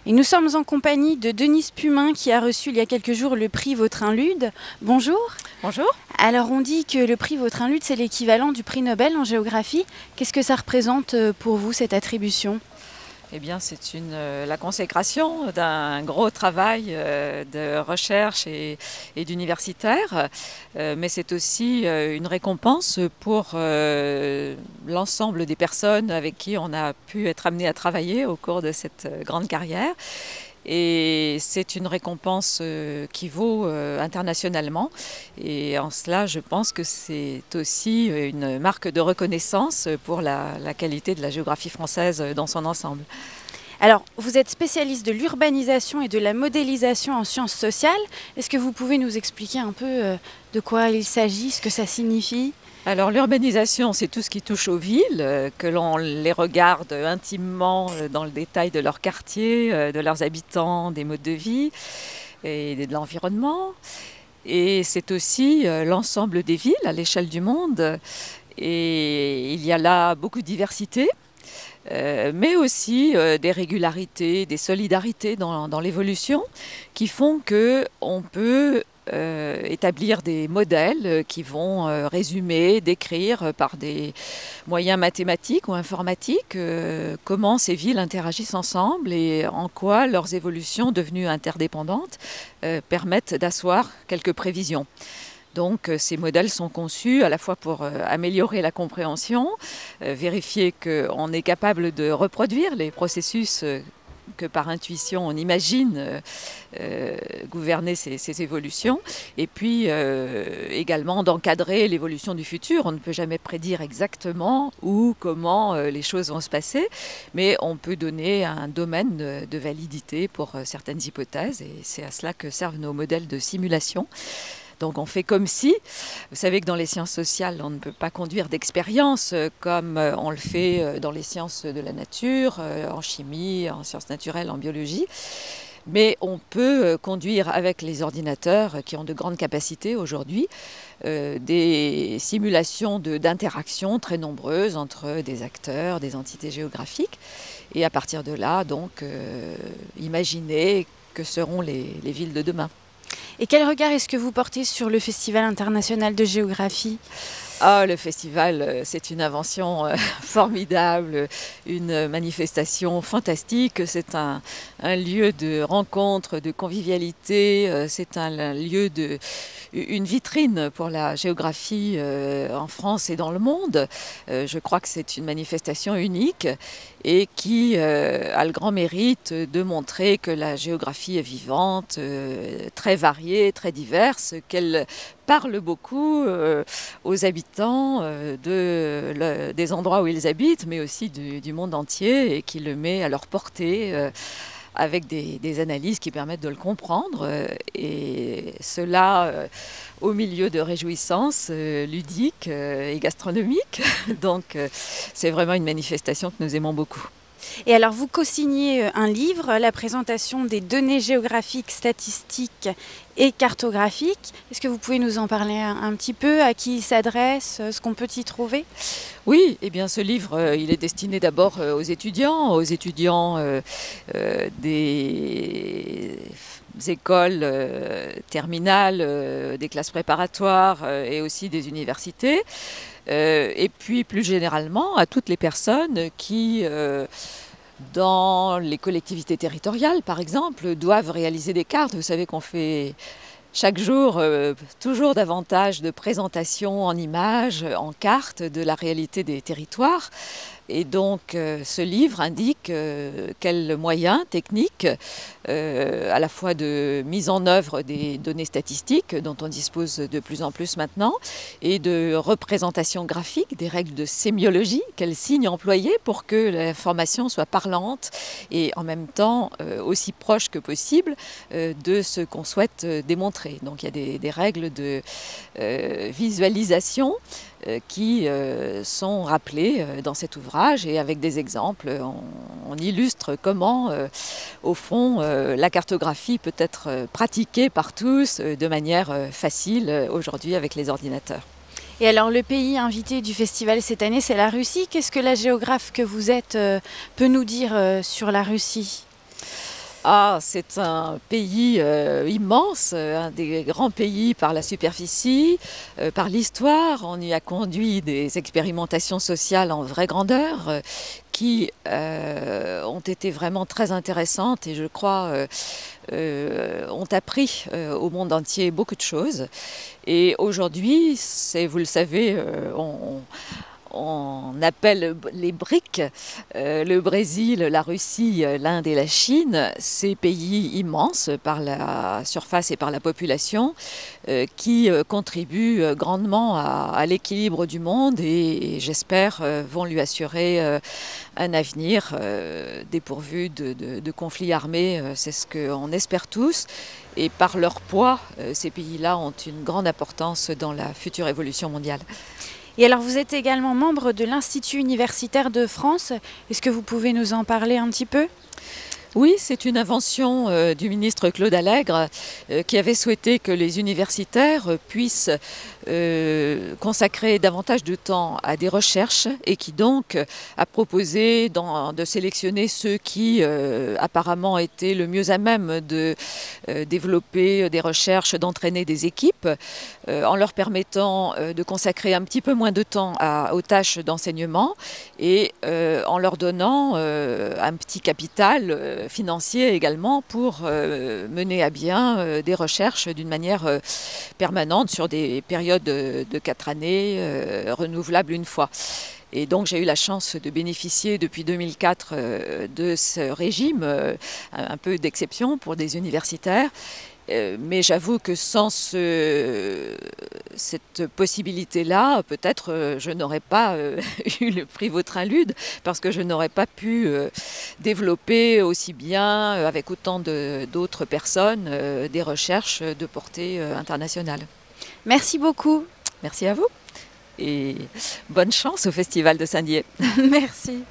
Et nous sommes en compagnie de Denise Pumin qui a reçu il y a quelques jours le prix Vautrin-Lud. Bonjour. Bonjour. Alors on dit que le prix Vautrin-Lud c'est l'équivalent du prix Nobel en géographie. Qu'est-ce que ça représente pour vous cette attribution ? Eh bien, c'est la consécration d'un gros travail de recherche et d'universitaire, mais c'est aussi une récompense pour l'ensemble des personnes avec qui on a pu être amené à travailler au cours de cette grande carrière. Et c'est une récompense qui vaut internationalement. Et en cela, je pense que c'est aussi une marque de reconnaissance pour la qualité de la géographie française dans son ensemble. Alors, vous êtes spécialiste de l'urbanisation et de la modélisation en sciences sociales. Est-ce que vous pouvez nous expliquer un peu de quoi il s'agit, ce que ça signifie ? Alors l'urbanisation, c'est tout ce qui touche aux villes, que l'on les regarde intimement dans le détail de leur quartier, de leurs habitants, des modes de vie et de l'environnement. Et c'est aussi l'ensemble des villes à l'échelle du monde. Et il y a là beaucoup de diversité, mais aussi des régularités, des solidarités dans l'évolution qui font qu'on peut établir des modèles qui vont résumer, décrire par des moyens mathématiques ou informatiques comment ces villes interagissent ensemble et en quoi leurs évolutions devenues interdépendantes permettent d'asseoir quelques prévisions. Donc ces modèles sont conçus à la fois pour améliorer la compréhension, vérifier qu'on est capable de reproduire les processus que par intuition on imagine gouverner ces évolutions, et puis également d'encadrer l'évolution du futur. On ne peut jamais prédire exactement où, comment les choses vont se passer, mais on peut donner un domaine de validité pour certaines hypothèses, et c'est à cela que servent nos modèles de simulation. Donc on fait comme si, vous savez que dans les sciences sociales, on ne peut pas conduire d'expérience comme on le fait dans les sciences de la nature, en chimie, en sciences naturelles, en biologie. Mais on peut conduire avec les ordinateurs qui ont de grandes capacités aujourd'hui des simulations d'interactions très nombreuses entre des acteurs, des entités géographiques. Et à partir de là, donc, imaginer que seront les villes de demain. Et quel regard est-ce que vous portez sur le Festival international de géographie ? Ah, le festival, c'est une invention formidable, une manifestation fantastique. C'est un lieu de rencontre, de convivialité. C'est un lieu une vitrine pour la géographie en France et dans le monde. Je crois que c'est une manifestation unique et qui a le grand mérite de montrer que la géographie est vivante, très variée, très diverse, qu'elle parle beaucoup aux habitants des endroits où ils habitent, mais aussi du monde entier, et qui le met à leur portée avec des analyses qui permettent de le comprendre, et cela au milieu de réjouissances ludiques et gastronomiques. Donc c'est vraiment une manifestation que nous aimons beaucoup. Et alors vous co-signez un livre, La présentation des données géographiques, statistiques et cartographiques. Est-ce que vous pouvez nous en parler un petit peu, à qui il s'adresse, ce qu'on peut y trouver ? Oui, eh bien ce livre, il est destiné d'abord aux étudiants des écoles terminales, des classes préparatoires et aussi des universités. Et puis plus généralement à toutes les personnes qui, dans les collectivités territoriales par exemple, doivent réaliser des cartes. Vous savez qu'on fait chaque jour toujours davantage de présentations en images, en cartes de la réalité des territoires. Et donc ce livre indique quels moyens techniques, à la fois de mise en œuvre des données statistiques dont on dispose de plus en plus maintenant, et de représentation graphique, des règles de sémiologie, quels signes employer pour que l'information soit parlante et en même temps aussi proche que possible de ce qu'on souhaite démontrer. Donc il y a des règles de visualisation qui sont rappelés dans cet ouvrage, et avec des exemples, on illustre comment, au fond, la cartographie peut être pratiquée par tous de manière facile aujourd'hui avec les ordinateurs. Et alors le pays invité du festival cette année, c'est la Russie. Qu'est-ce que la géographe que vous êtes peut nous dire sur la Russie ? Ah, c'est un pays immense, un des grands pays par la superficie, par l'histoire. On y a conduit des expérimentations sociales en vraie grandeur qui ont été vraiment très intéressantes et je crois ont appris au monde entier beaucoup de choses. Et aujourd'hui, vous le savez, on appelle les BRIC, le Brésil, la Russie, l'Inde et la Chine, ces pays immenses par la surface et par la population, qui contribuent grandement à l'équilibre du monde et j'espère vont lui assurer un avenir dépourvu de conflits armés. C'est ce qu'on espère tous. Et par leur poids, ces pays-là ont une grande importance dans la future évolution mondiale. Et alors, vous êtes également membre de l'Institut universitaire de France. Est-ce que vous pouvez nous en parler un petit peu ? Oui, c'est une invention du ministre Claude Allègre qui avait souhaité que les universitaires puissent consacrer davantage de temps à des recherches et qui donc a proposé de sélectionner ceux qui apparemment étaient le mieux à même de développer des recherches, d'entraîner des équipes en leur permettant de consacrer un petit peu moins de temps aux tâches d'enseignement et en leur donnant un petit capital financier également pour mener à bien des recherches d'une manière permanente sur des périodes de 4 années renouvelables une fois. Et donc j'ai eu la chance de bénéficier depuis 2004 de ce régime, un peu d'exception pour des universitaires. Mais j'avoue que sans cette possibilité-là, peut-être je n'aurais pas eu le prix Vautrin-Lude parce que je n'aurais pas pu développer aussi bien, avec autant d'autres personnes, des recherches de portée internationale. Merci beaucoup. Merci à vous et bonne chance au Festival de Saint-Dié. Merci.